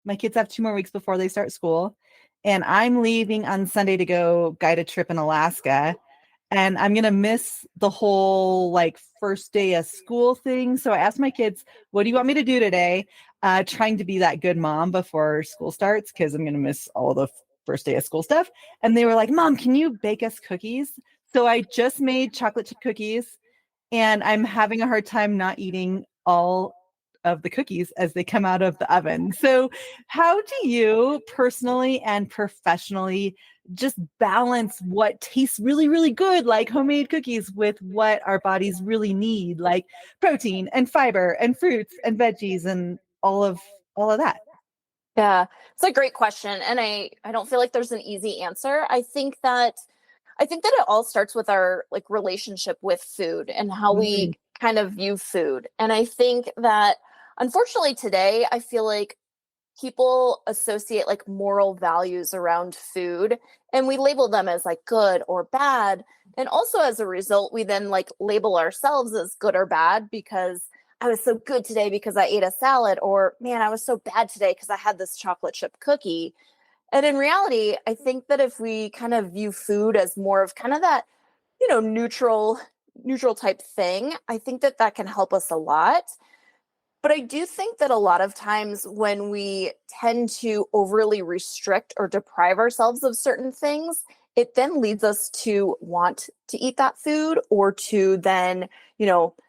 My kids have 2 more weeks before they start school. And I'm leaving on Sunday to go guide a trip in Alaska. And I'm going to miss the whole like first day of school thing. So I asked my kids, what do you want me to do today? Trying to be that good mom before school starts because I'm going to miss all the first day of school stuff. And they were like, Mom, can you bake us cookies? So I just made chocolate chip cookies and I'm having a hard time not eating all of the cookies as they come out of the oven. So, how do you personally and professionally just balance what tastes really, really good, like homemade cookies, with what our bodies really need, like protein and fiber and fruits and veggies and all of that? Yeah, it's a great question. And I don't feel like there's an easy answer. I think that it all starts with our like relationship with food and how we Mm, kind of view food. And I think that unfortunately today, I feel like people associate like moral values around food and we label them as like good or bad. And also as a result, we then like label ourselves as good or bad because I was so good today because I ate a salad, or man, I was so bad today because I had this chocolate chip cookie. And in reality, I think that if we kind of view food as more of kind of that, neutral type thing, I think that that can help us a lot. But I do think that a lot of times when we tend to overly restrict or deprive ourselves of certain things, it then leads us to want to eat that food or to then,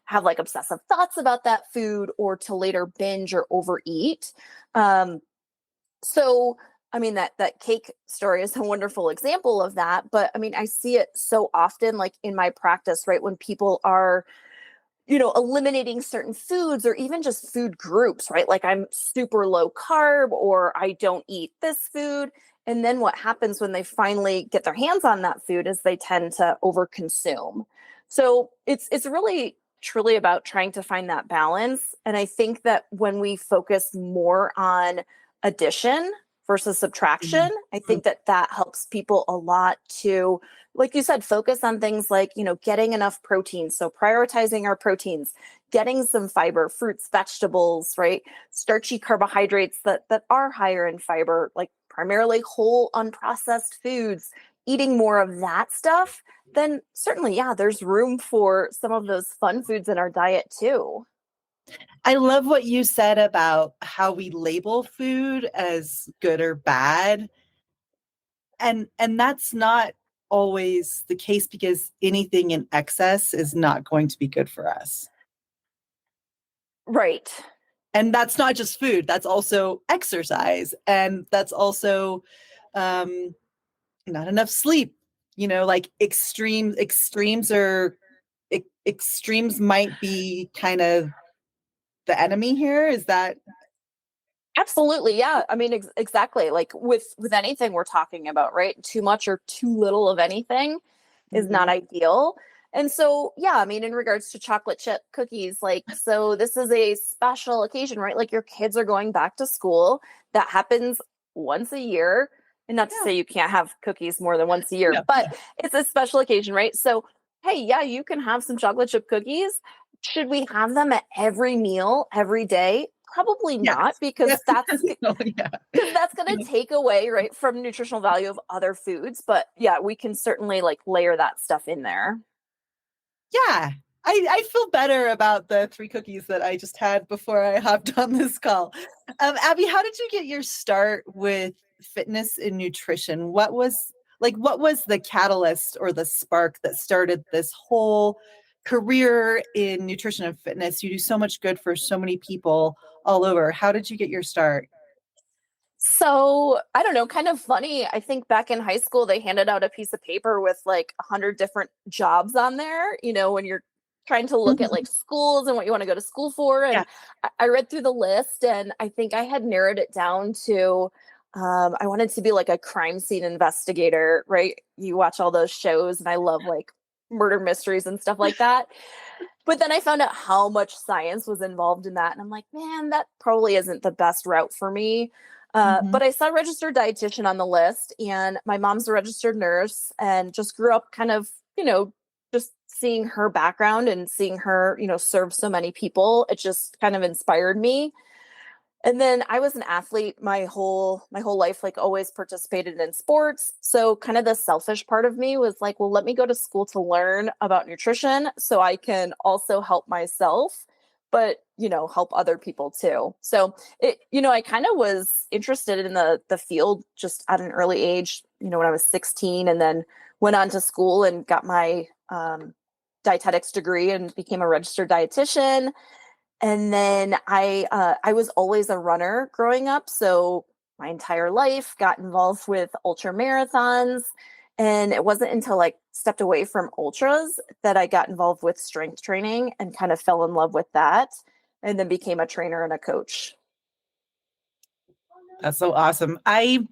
have like obsessive thoughts about that food or to later binge or overeat. Um, so, I mean, that cake story is a wonderful example of that. But I mean, I see it so often, like in my practice, right? When people are eliminating certain foods or even just food groups, right? Like I'm super low carb or I don't eat this food. And then what happens when they finally get their hands on that food is they tend to overconsume. So it's really truly about trying to find that balance. And I think that when we focus more on addition versus subtraction, mm, I think that that helps people a lot to, like you said, focus on things like, getting enough protein. So prioritizing our proteins, getting some fiber, fruits, vegetables, right? Starchy carbohydrates that are higher in fiber, like primarily whole unprocessed foods, eating more of that stuff, then certainly, yeah, there's room for some of those fun foods in our diet too. I love what you said about how we label food as good or bad. And that's not always the case because anything in excess is not going to be good for us. Right. And that's not just food, that's also exercise, and that's also um not enough sleep. Like extremes might be kind of the enemy here. Is that Absolutely. Yeah. I mean, exactly. Like with anything we're talking about, right? Too much or too little of anything is not Mhm. ideal. And so, yeah, I mean, in regards to chocolate chip cookies, like, so this is a special occasion, right? Like your kids are going back to school. That happens once a year. And not to Yeah, say you can't have cookies more than once a year, yeah, but yeah, it's a special occasion, right? So, hey, yeah, you can have some chocolate chip cookies. Should we have them at every meal, every day? Probably yes, not, yes. because that's Oh, yeah. because that's going to take away right from nutritional value of other foods. But yeah, we can certainly like layer that stuff in there. Yeah. I feel better about the 3 cookies that I just had before I hopped on this call. Abby, how did you get your start with fitness and nutrition? What was the catalyst or the spark that started this whole career in nutrition and fitness? You do so much good for so many people all over. How did you get your start? So I don't know, kind of funny. I think back in high school, they handed out a piece of paper with like 100 different jobs on there, when you're trying to look at like schools and what you want to go to school for. Yeah. And I read through the list and I think I had narrowed it down to I wanted to be like a crime scene investigator, right? You watch all those shows and I love like murder mysteries and stuff like that. But then I found out how much science was involved in that. And I'm like, man, that probably isn't the best route for me. Mhm. But I saw registered dietitian on the list, and my mom's a registered nurse and just grew up kind of, just seeing her background and seeing her, serve so many people. It just kind of inspired me. And then I was an athlete my whole life, like always participated in sports. So kind of the selfish part of me was like, well, let me go to school to learn about nutrition so I can also help myself, but help other people too. So I kind of was interested in the field just at an early age, when I was 16, and then went on to school and got my dietetics degree and became a registered dietitian. And then I was always a runner growing up, so my entire life got involved with ultra marathons. And it wasn't until I stepped away from ultras that I got involved with strength training and kind of fell in love with that, and then became a trainer and a coach. That's so awesome. I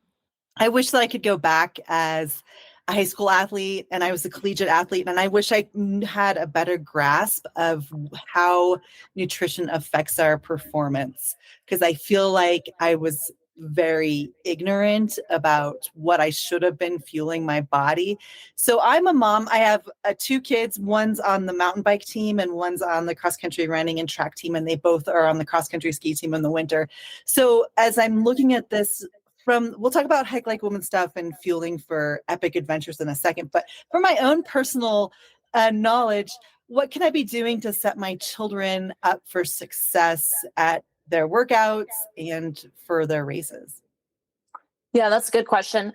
wish that I could go back as a high school athlete, and I was a collegiate athlete, and I wish I had a better grasp of how nutrition affects our performance, because I feel like I was very ignorant about what I should have been fueling my body. So I'm a mom. I have two kids. One's on the mountain bike team and one's on the cross country running and track team, and they both are on the cross country ski team in the winter. So as I'm looking at this, we'll talk about Hike Like Woman stuff and fueling for epic adventures in a second, but for my own personal knowledge, what can I be doing to set my children up for success at their workouts and for their races? Yeah, that's a good question.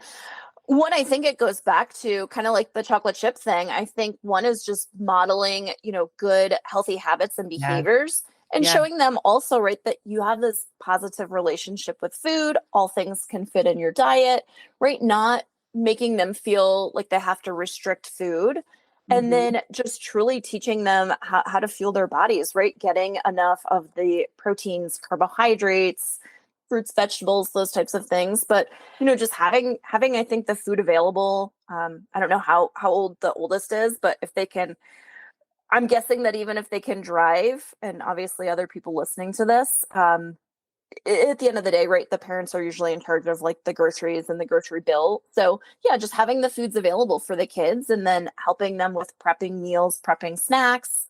One, I think it goes back to kind of like the chocolate chip thing. I think one is just modeling, good, healthy habits and Yeah. behaviors, and Yeah. showing them also, right, that you have this positive relationship with food. All things can fit in your diet, right? Not making them feel like they have to restrict food. And Mm-hmm. then just truly teaching them how to fuel their bodies, right? Getting enough of the proteins, carbohydrates, fruits, vegetables, those types of things. But just having I think the food available. I don't know how old the oldest is, but if they can, I'm guessing that even if they can drive, and obviously other people listening to this, at the end of the day, right, the parents are usually in charge of like the groceries and the grocery bill. So yeah, just having the foods available for the kids, and then helping them with prepping meals, prepping snacks,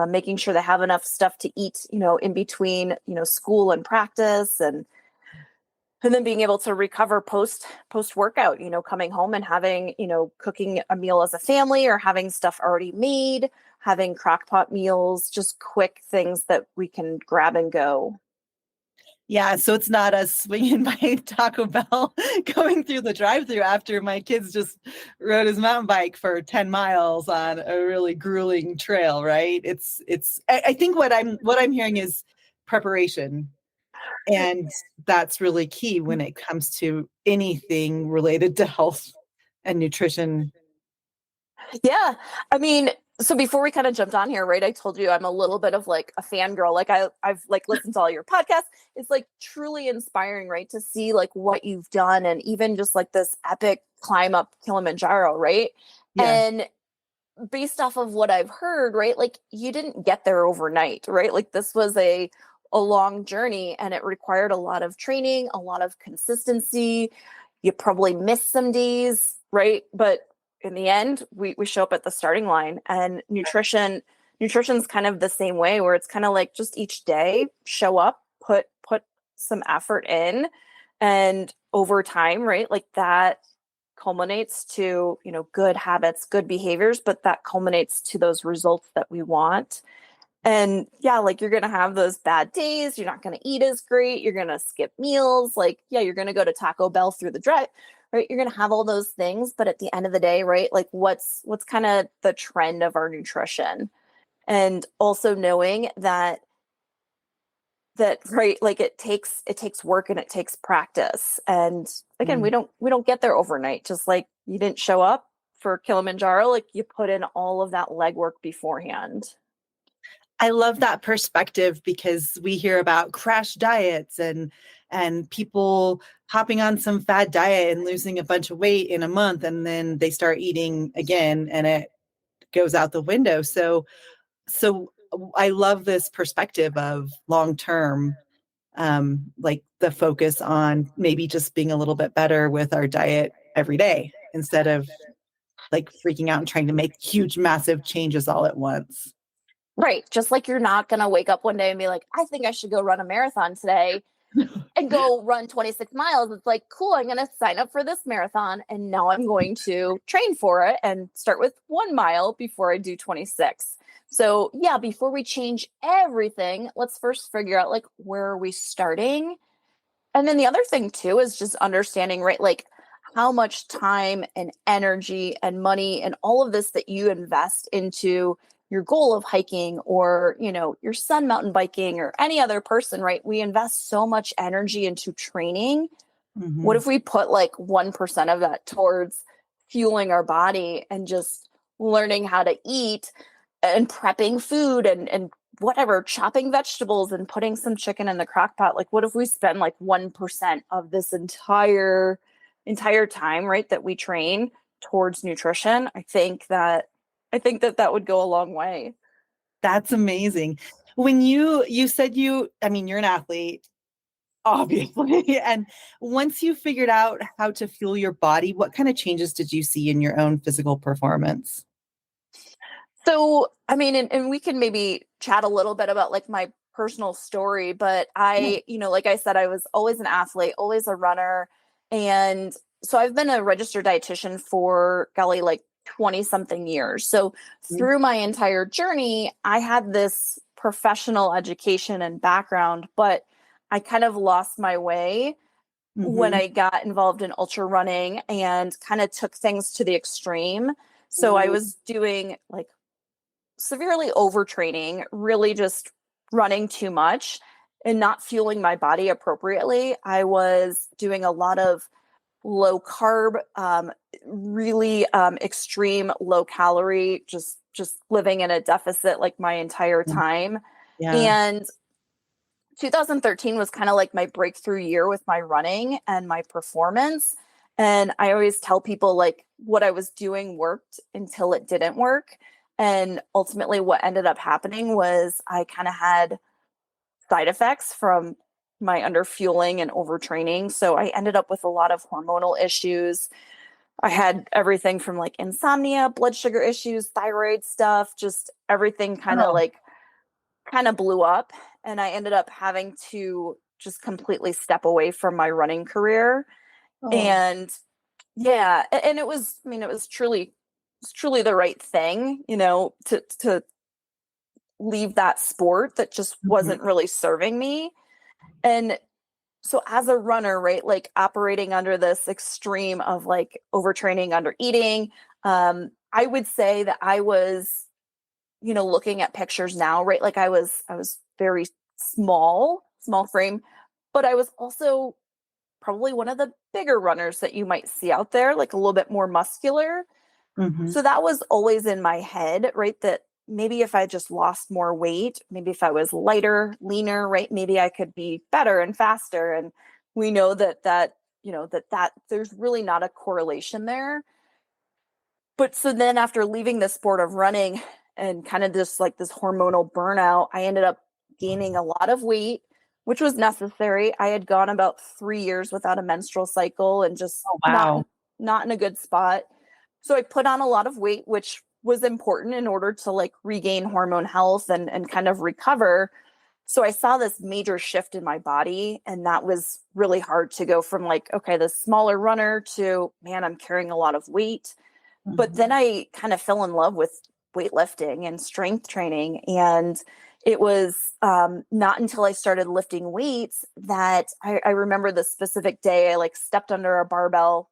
making sure they have enough stuff to eat, in between, school and practice, and then being able to recover post workout, coming home and having, cooking a meal as a family, or having stuff already made, having crock pot meals, just quick things that we can grab and go. Yeah, so it's not us swinging by Taco Bell going through the drive-through after my kids just rode his mountain bike for 10 miles on a really grueling trail, right? I think what I'm hearing is preparation. And that's really key when it comes to anything related to health and nutrition. Yeah. I mean, so before we kind of jumped on here, right? I told you I'm a little bit of like a fangirl. Like I've like listened to all your podcasts. It's like truly inspiring, right? To see like what you've done, and even just like this epic climb up Kilimanjaro, right? Yeah. And based off of what I've heard, right? Like you didn't get there overnight, right? Like this was a long journey, and it required a lot of training, a lot of consistency. You probably missed some days, right? But in the end, we show up at the starting line, and nutrition's kind of the same way, where it's kind of like just each day show up, put some effort in, and over time, right? Like that culminates to, good habits, good behaviors, but that culminates to those results that we want. And yeah, like you're going to have those bad days. You're not going to eat as great. You're going to skip meals. Like, yeah, you're going to go to Taco Bell through the drive, right? You're going to have all those things. But at the end of the day, right? Like what's kind of the trend of our nutrition? And also knowing that right, like it takes work and it takes practice. And again, we Mm. don't get there overnight. Just like you didn't show up for Kilimanjaro, like you put in all of that legwork beforehand. I love that perspective, because we hear about crash diets and people hopping on some fad diet and losing a bunch of weight in a month, and then they start eating again and it goes out the window. So I love this perspective of long term, like the focus on maybe just being a little bit better with our diet every day instead of like freaking out and trying to make huge, massive changes all at once. Right. Just like you're not going to wake up one day and be like, I think I should go run a marathon today. and go run 26 miles. It's like, cool, I'm going to sign up for this marathon. And now I'm going to train for it and start with 1 mile before I do 26. So yeah, before we change everything, let's first figure out like, where are we starting? And then the other thing too is just understanding, right? Like how much time and energy and money and all of this that you invest into your goal of hiking, or, your son mountain biking, or any other person, right? We invest so much energy into training. What Mhm. if we put like 1% of that towards fueling our body and just learning how to eat and prepping food and whatever, chopping vegetables and putting some chicken in the crock pot? Like, what if we spend like 1% of this entire time, right, that we train towards nutrition? I think that would go a long way. That's amazing. When you said I mean, you're an athlete, obviously. And once you figured out how to fuel your body, what kind of changes did you see in your own physical performance? So, I mean, and we can maybe chat a little bit about like my personal story, but Yeah. like I said, I was always an athlete, always a runner. And so I've been a registered dietitian for, golly, like 20 something years. So through my entire journey, I had this professional education and background, but I kind of lost my way when Mm-hmm. I got involved in ultra running and kind of took things to the extreme. So I was doing like severely overtraining, really just running too much and not fueling my body appropriately. I was doing a lot of low carb, really extreme low calorie, just living in a deficit like my entire time. Yeah. And 2013 was kind of like my breakthrough year with my running and my performance. And I always tell people like what I was doing worked until it didn't work. And ultimately, what ended up happening was I kind of had side effects from my underfueling and overtraining. So I ended up with a lot of hormonal issues. I had everything from like insomnia, blood sugar issues, thyroid stuff, just everything Oh, kind of blew up, and I ended up having to just completely step away from my running career. oh. And yeah, and it was, I mean, it was truly the right thing, to leave that sport that just Mhm. wasn't really serving me. And so as a runner, right, like operating under this extreme of like overtraining, under eating, I would say that I was, looking at pictures now, right? Like I was very small frame, but I was also probably one of the bigger runners that you might see out there, like a little bit more muscular. Mhm. So that was always in my head, right? That maybe if I just lost more weight, maybe if I was lighter, leaner, right? Maybe I could be better and faster. And we know that there's really not a correlation there. But so then after leaving the sport of running and kind of just like this hormonal burnout, I ended up gaining a lot of weight, which was necessary. I had gone about 3 years without a menstrual cycle and just Oh, not wow. not in a good spot. So I put on a lot of weight, which was important in order to like regain hormone health and kind of recover. So I saw this major shift in my body, and that was really hard to go from like, okay, the smaller runner to, man, I'm carrying a lot of weight. But then Mhm. I kind of fell in love with weightlifting and strength training. And it was not until I started lifting weights that I remember the specific day I like stepped under a barbell,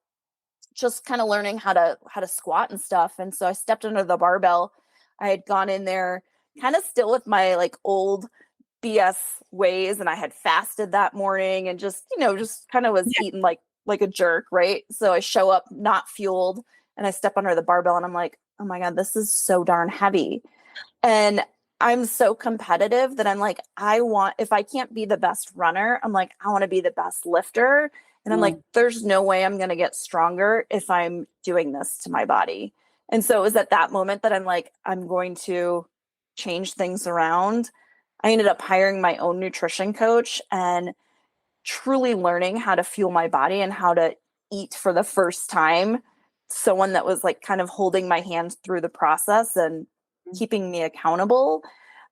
just kind of learning how to squat and stuff. And so I stepped under the barbell. I had gone in there kind of still with my like old BS ways, and I had fasted that morning and just kind of was Yeah. eating like a jerk, right? So I show up not fueled and I step under the barbell and I'm like, "Oh my god, this is so darn heavy." And I'm so competitive that I'm like, if I can't be the best runner, I'm like, I want to be the best lifter. And I'm like, Mm. there's no way I'm going to get stronger if I'm doing this to my body. And so it was at that moment that I'm like, I'm going to change things around. I ended up hiring my own nutrition coach and truly learning how to fuel my body and how to eat for the first time. Someone that was like kind of holding my hand through the process and keeping me accountable.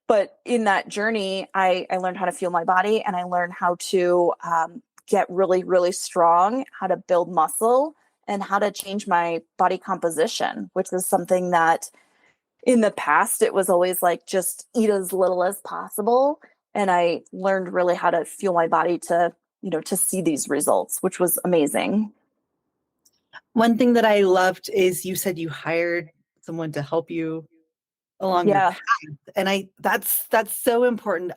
But in that journey, I learned how to fuel my body, and I learned how to get really, really strong, how to build muscle, and how to change my body composition, which is something that in the past it was always like just eat as little as possible. And I learned really how to fuel my body to, to see these results, which was amazing. One thing that I loved is you said you hired someone to help you along your Yeah. path. And that's so important.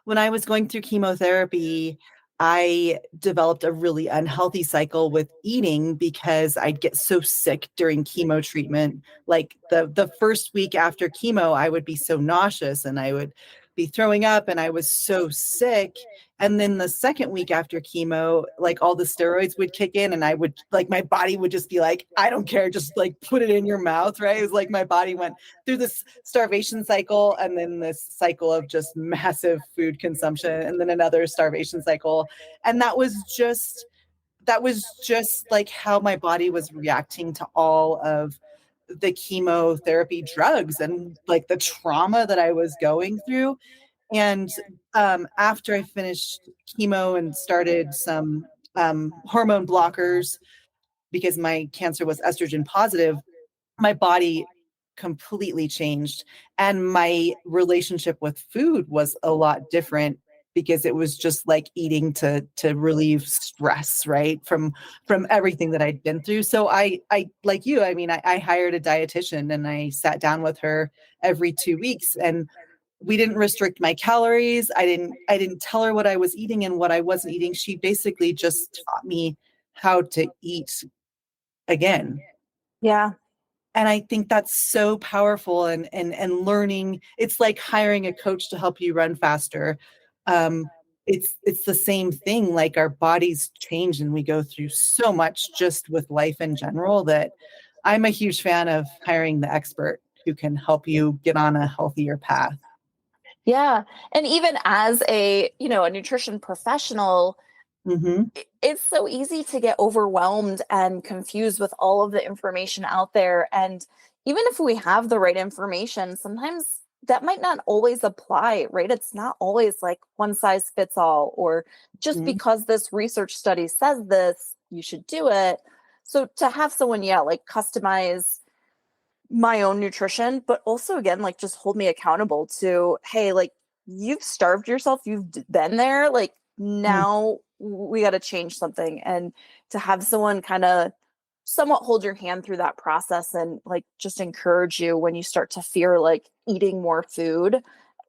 When I was going through chemotherapy, I developed a really unhealthy cycle with eating because I'd get so sick during chemo treatment. Like the first week after chemo, I would be so nauseous and I would be throwing up and I was so sick. And then the second week after chemo, like all the steroids would kick in and I would like my body would just be like, I don't care, just like put it in your mouth, right? It was like my body went through this starvation cycle and then this cycle of just massive food consumption and then another starvation cycle. And that was just like how my body was reacting to all of the chemotherapy drugs and like the trauma that I was going through. And after I finished chemo and started some hormone blockers because my cancer was estrogen positive, my body completely changed. And my relationship with food was a lot different because it was just like eating to relieve stress, right? From everything that I'd been through. So I like you, I mean, I hired a dietitian and I sat down with her every 2 weeks and we didn't restrict my calories. I didn't tell her what I was eating and what I wasn't eating. She basically just taught me how to eat again. Yeah. And I think that's so powerful and learning. It's like hiring a coach to help you run faster. Um, it's the same thing. Like our bodies change and we go through so much just with life in general that I'm a huge fan of hiring the expert who can help you get on a healthier path. Yeah. And even as a nutrition professional, Hmm. it's so easy to get overwhelmed and confused with all of the information out there. And even if we have the right information, sometimes that might not always apply, right? It's not always like one size fits all, or just Hmm. because this research study says this, you should do it. So to have someone, yeah, like customize my own nutrition, but also again, like just hold me accountable to, hey, like you've starved yourself, you've been there, like now we got to change something. And to have someone kind of somewhat hold your hand through that process and like just encourage you when you start to fear like eating more food,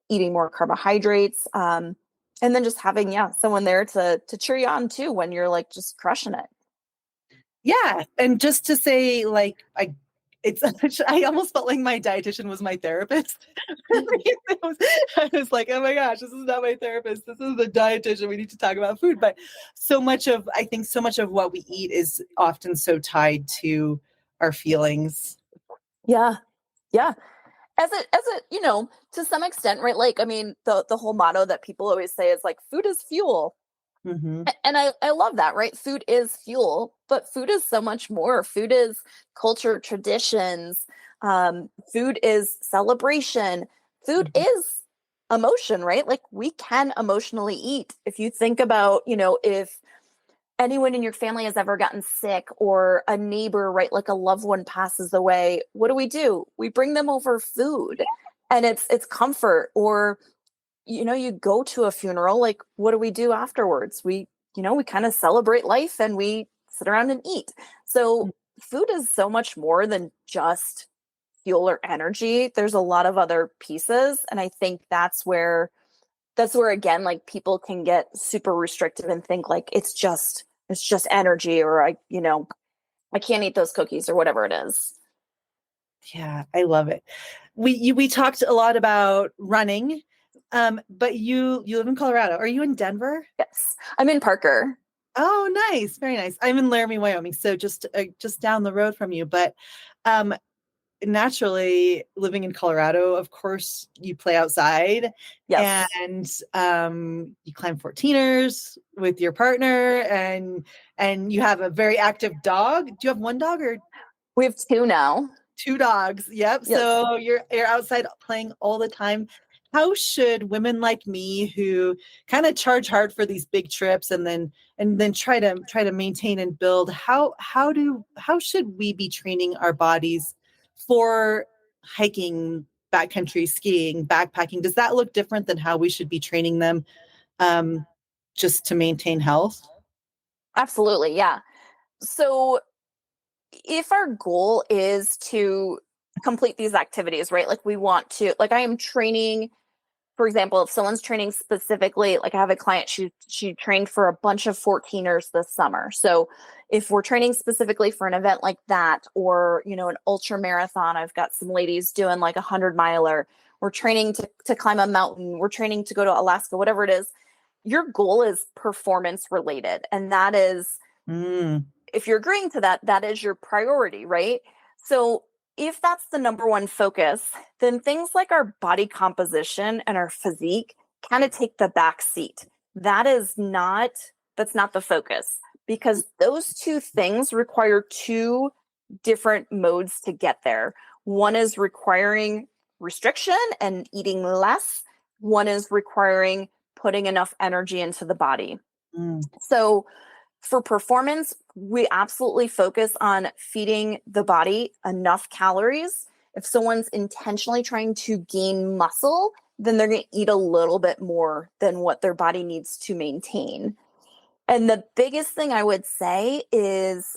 eating more carbohydrates, and then just having someone there to cheer you on too when you're like just crushing it. Yeah. And just to say, like, it's, I almost felt like my dietitian was my therapist. I was like, oh my gosh, this is not my therapist. This is the dietitian. We need to talk about food. But I think so much of what we eat is often so tied to our feelings. Yeah. Yeah. As it to some extent, right? Like, I mean, the whole motto that people always say is like food is fuel. Hmm. And I love that, right? Food is fuel, but food is so much more. Food is culture, traditions, food is celebration, food is emotion, right? Like we can emotionally eat. If you think about, if anyone in your family has ever gotten sick or a neighbor, right, like a loved one passes away, what do? We bring them over food, and it's comfort. Or you go to a funeral, like what do we do afterwards? We kind of celebrate life and we sit around and eat. So food is so much more than just fuel or energy. There's a lot of other pieces, and I think that's where again, like people can get super restrictive and think like it's just energy, or I can't eat those cookies or whatever it is. Yeah, I love it. We talked a lot about running, but you live in Colorado. Are you in Denver? Yes. I'm in Parker. Oh, nice, very nice. I'm in Laramie, Wyoming, so just down the road from you. But um, naturally, living in Colorado, of course, you play outside Yes. and you climb 14ers with your partner, and you have a very active dog. Do you have one dog or We have two now. two dogs? Yep. Yes. So you're outside playing all the time. how should women like me who kind of charge hard for these big trips and then try to maintain and build, how should we be training our bodies for hiking, backcountry skiing, backpacking? Does that look different than how we should be training them, um, just to maintain health? Absolutely. Yeah. So if our goal is to complete these activities, right? Like we want to, like I am training, for example, if someone's training specifically, like I have a client, she trained for a bunch of 14ers this summer. So if we're training specifically for an event like that, or an ultra marathon, I've got some ladies doing like 100 miler. We're training to climb a mountain. We're training to go to Alaska, whatever it is. Your goal is performance related, and that is, Mm, if you're agreeing to that, that is your priority, right? So if that's the number one focus, then things like our body composition and our physique kind of take the back seat. That's not the focus, because those two things require two different modes to get there. One is requiring restriction and eating less. One is requiring putting enough energy into the body. mm, So for performance, we absolutely focus on feeding the body enough calories. If someone's intentionally trying to gain muscle, then they're going to eat a little bit more than what their body needs to maintain. And the biggest thing I would say is,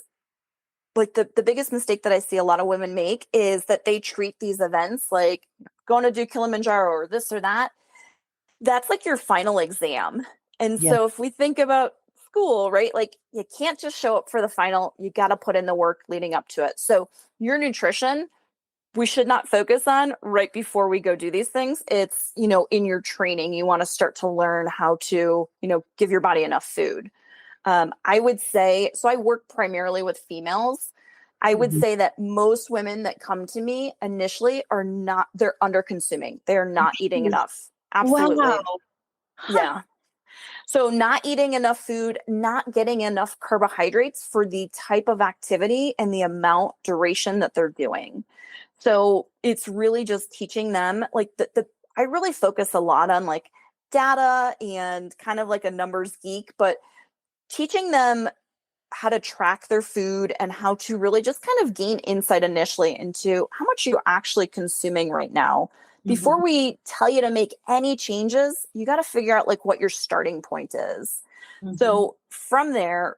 like, the biggest mistake that I see a lot of women make is that they treat these events like going to do Kilimanjaro or this or that. That's like your final exam. And yeah. so if we think about school, right? Like you can't just show up for the final. You got to put in the work leading up to it. So your nutrition, we should not focus on right before we go do these things. It's, in your training, you want to start to learn how to, give your body enough food. I would say, so I work primarily with females. I would Mhm. say that most women that come to me initially they're under consuming. They're not eating enough. Wow. Absolutely. Huh. Yeah. So not eating enough food, not getting enough carbohydrates for the type of activity and the amount duration that they're doing. So it's really just teaching them, like, I really focus a lot on like data and kind of like a numbers geek, but teaching them how to track their food and how to really just kind of gain insight initially into how much you're actually consuming right now. Before Mhm, we tell you to make any changes, you got to figure out like what your starting point is. mhm. So from there,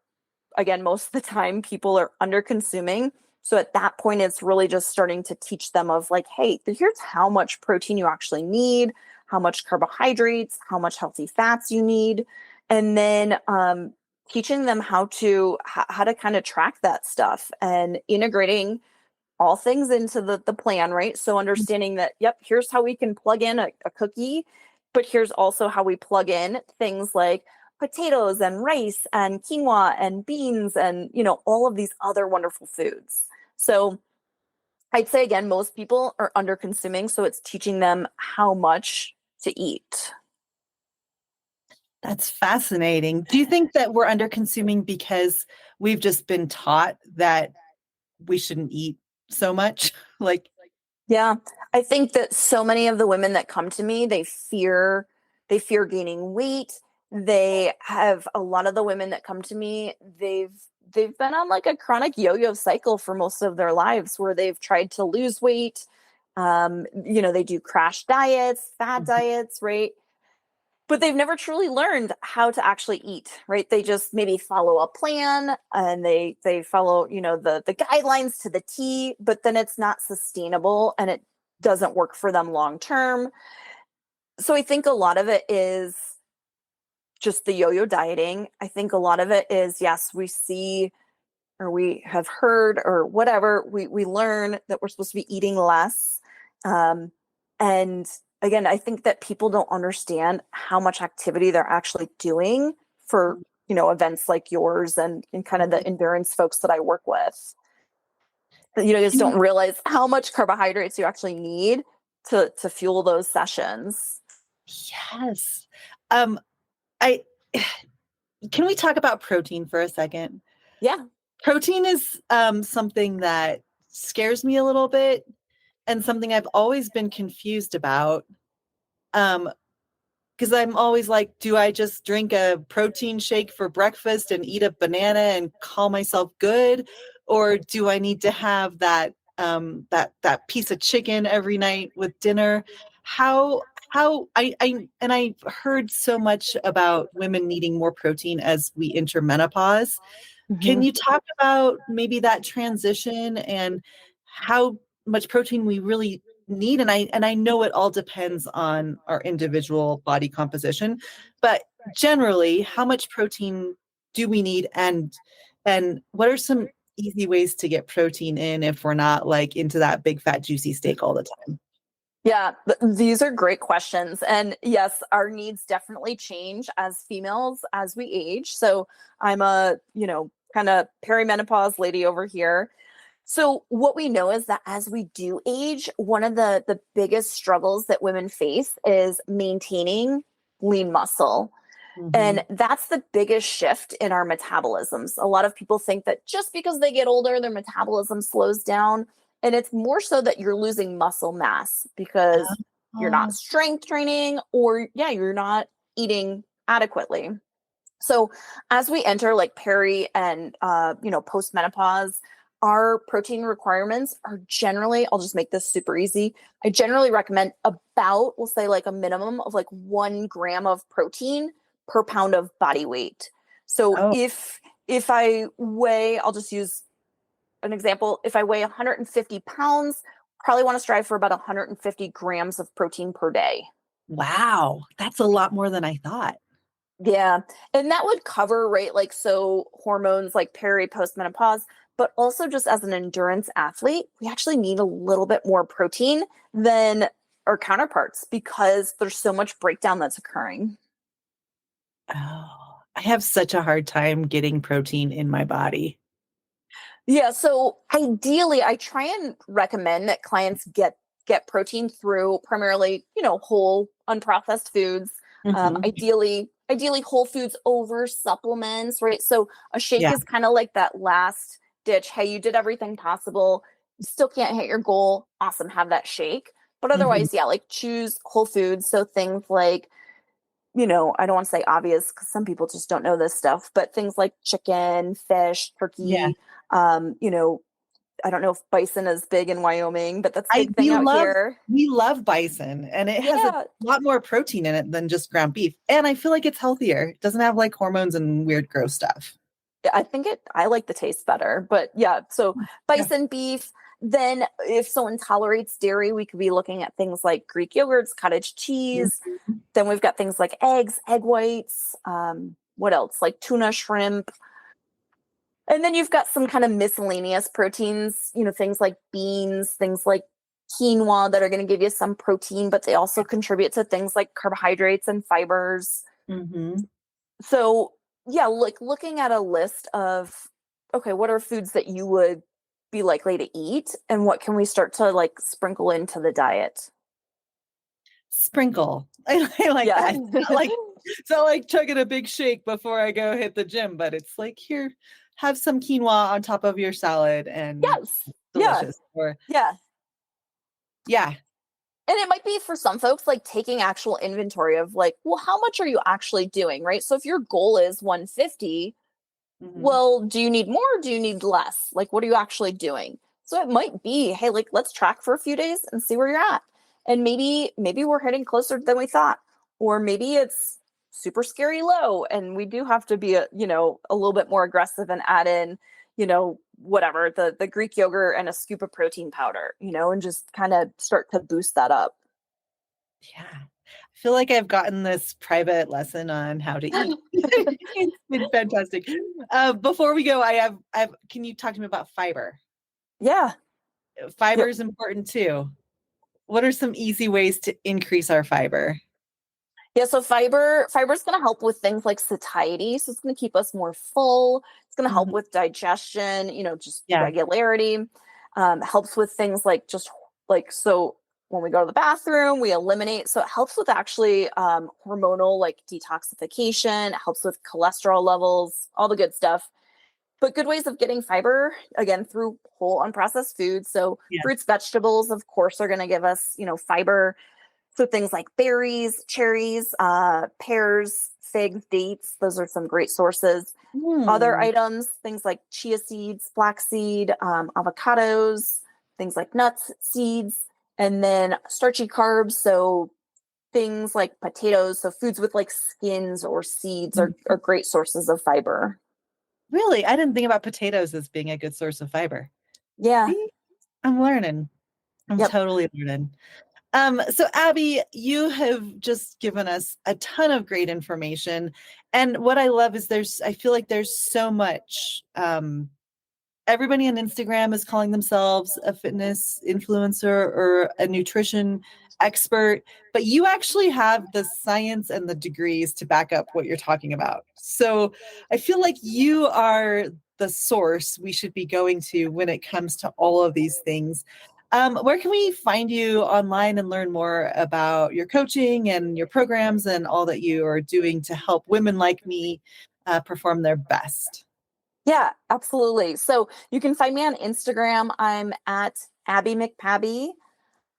again, most of the time people are under consuming. So at that point, it's really just starting to teach them of like, hey, here's how much protein you actually need, how much carbohydrates, how much healthy fats you need. And then teaching them how to kind of track that stuff and integrating all things into the plan, right? So understanding that, yep, here's how we can plug in a cookie, but here's also how we plug in things like potatoes and rice and quinoa and beans and, all of these other wonderful foods. So I'd say, again, most people are under consuming. So it's teaching them how much to eat. That's fascinating. Do you think that we're under consuming because we've just been taught that we shouldn't eat so much? Like, Yeah. I think that so many of the women that come to me, they fear gaining weight. They have a lot of the women that come to me, they've been on like a chronic yo-yo cycle for most of their lives where they've tried to lose weight. They do crash diets, fad mhm, diets, right? But they've never truly learned how to actually eat, right? They just maybe follow a plan and they follow, the guidelines to the T, but then it's not sustainable and it doesn't work for them long term. So I think a lot of it is just the yo-yo dieting. I think a lot of it is, yes, we see or we have heard or whatever, we learn that we're supposed to be eating less. And again, I think that people don't understand how much activity they're actually doing for, events like yours and kind of the mhm. endurance folks that I work with. Just don't Can- realize how much carbohydrates you actually need to fuel those sessions. Yes. Um, I can we talk about protein for a second? Yeah. Protein is something that scares me a little bit and something I've always been confused about. Because I'm always like, do I just drink a protein shake for breakfast and eat a banana and call myself good, or do I need to have that piece of chicken every night with dinner? How and I've heard so much about women needing more protein as we enter menopause. Can Mhm. you talk about maybe that transition and how much protein we really need? And I know it all depends on our individual body composition, but generally, how much protein do we need, and what are some easy ways to get protein in if we're not like into that big fat juicy steak all the time? Yeah, these are great questions. And yes, our needs definitely change as females as we age. So I'm a, kind of perimenopause lady over here. So what we know is that as we do age, one of the biggest struggles that women face is maintaining lean muscle. Mm-hmm. And that's the biggest shift in our metabolisms. A lot of people think that just because they get older, their metabolism slows down. And it's more so that you're losing muscle mass because you're not Oh, strength training or, yeah, you're not eating adequately. So as we enter like peri and, post menopause, our protein requirements are generally, I'll just make this super easy. I generally recommend about, we'll say like a minimum of like 1 gram of protein per pound of body weight. So oh, if I weigh, I'll just use an example. If I weigh 150 pounds, probably want to strive for about 150 grams of protein per day. wow. That's a lot more than I thought. Yeah. And that would cover, right? Like, so hormones like peri, postmenopause, but also just as an endurance athlete, we actually need a little bit more protein than our counterparts because there's so much breakdown that's occurring. Oh, I have such a hard time getting protein in my body. Yeah. So ideally, I try and recommend that clients get protein through primarily, whole unprocessed foods. Mhm. Ideally whole foods over supplements, right? So a shake Yeah. is kind of like that last ditch. Hey, you did everything possible. You still can't hit your goal. Awesome, have that shake. But Mhm. otherwise, yeah, like choose whole foods. So things like, I don't want to say obvious because some people just don't know this stuff, but things like chicken, fish, Yeah. turkey, I don't know if bison is big in Wyoming, but that's a I big thing out here. we love bison, and it has a Yeah, lot more protein in it than just ground beef. And I feel like it's healthier. It doesn't have like hormones and weird gross stuff. I like the taste better, but yeah, so Yeah. bison, beef. Then if someone tolerates dairy, we could be looking at things like Greek yogurts, cottage cheese. Mhm. Then we've got things like eggs, egg whites. What else? Like tuna, shrimp. And then you've got some kind of miscellaneous proteins, things like beans, things like quinoa that are going to give you some protein, but they also contribute to things like carbohydrates and fibers. Mhm. So, yeah, like looking at a list of, okay, what are foods that you would be likely to eat and what can we start to like sprinkle into the diet? Sprinkle. I like Yeah. that. It's not like chugging a big shake before I go hit the gym, but it's like here, have some quinoa on top of your salad and Yes. Yeah. delicious. Or Yeah. yeah. And it might be for some folks like taking actual inventory of like, well, how much are you actually doing? Right. So if your goal is 150, Mhm. well, do you need more? Or do you need less? Like, what are you actually doing? So it might be, hey, like, let's track for a few days and see where you're at. And maybe we're hitting closer than we thought. Or maybe it's super scary low. And we do have to be a little bit more aggressive and add in, whatever, the Greek yogurt and a scoop of protein powder, and just kind of start to boost that up. Yeah. I feel like I've gotten this private lesson on how to eat. It's been fantastic. Before we go, can you talk to me about fiber? Yeah. Fiber Yep. is important too. What are some easy ways to increase our fiber? Yeah, so fiber is going to help with things like satiety. So it's going to keep us more full. It's going to help Mhm. with digestion, just Yeah. regularity. Helps with things like just like so when we go to the bathroom, we eliminate. So it helps with actually hormonal like detoxification. It helps with cholesterol levels, all the good stuff. But good ways of getting fiber again through whole unprocessed foods. So Yes. fruits, vegetables, of course, are going to give us fiber. So things like berries, cherries, pears, figs, dates, those are some great sources. Other Hmm. items, things like chia seeds, flaxseed, avocados, things like nuts, seeds, and then starchy carbs. So things like potatoes, so foods with like skins or seeds are great sources of fiber. Really? I didn't think about potatoes as being a good source of fiber. Yeah. See, I'm learning. I'm Yep. totally learning. So Abby, you have just given us a ton of great information. And what I love is I feel like there's so much everybody on Instagram is calling themselves a fitness influencer or a nutrition expert, but you actually have the science and the degrees to back up what you're talking about. So I feel like you are the source we should be going to when it comes to all of these things. Where can we find you online and learn more about your coaching and your programs and all that you are doing to help women like me perform their best? Yeah, absolutely. So you can find me on Instagram. I'm at Abby McPabby,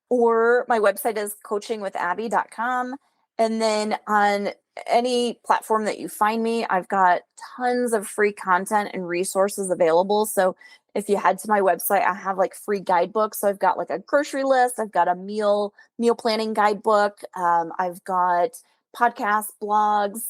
or my website is coachingwithabby.com. And then on any platform that you find me, I've got tons of free content and resources available. So if you head to my website, I have like free guidebooks. So I've got like a grocery list, I've got a meal planning guidebook, I've got podcasts, blogs,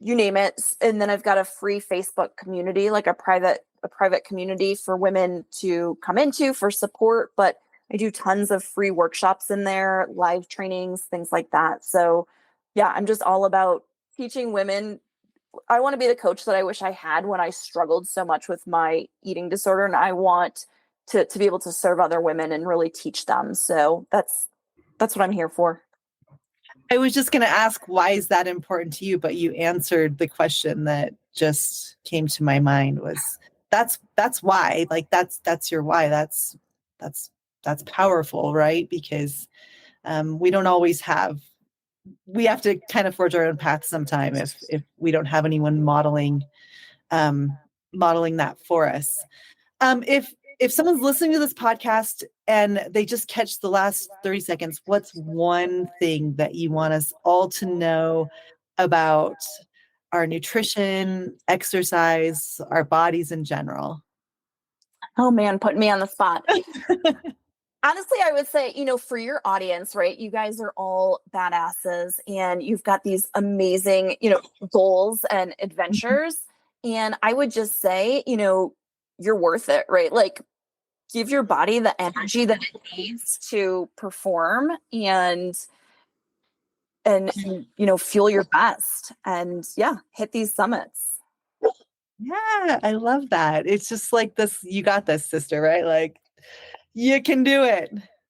you name it. And then I've got a free Facebook community, like a private community for women to come into for support. But I do tons of free workshops in there, live trainings, things like that. So yeah, I'm just all about teaching women. I want to be the coach that I wish I had when I struggled so much with my eating disorder. And I want to be able to serve other women and really teach them. So that's what I'm here for. I was just going to ask, why is that important to you? But you answered the question that just came to my mind was that's why, like, that's your why. That's, that's powerful, right? Because we don't always we have to kind of forge our own path sometime if we don't have anyone um, modeling that for us. If someone's listening to this podcast and they just catch the last 30 seconds, what's one thing that you want us all to know about our nutrition, exercise, our bodies in general? Oh man, putting me on the spot. Honestly, I would say, for your audience, right? You guys are all badasses and you've got these amazing, goals and adventures. And I would just say, you're worth it, right? Like, give your body the energy that it needs to perform and fuel your best and yeah, hit these summits. Yeah, I love that. It's just like this, you got this, sister, right? Like, you can do it.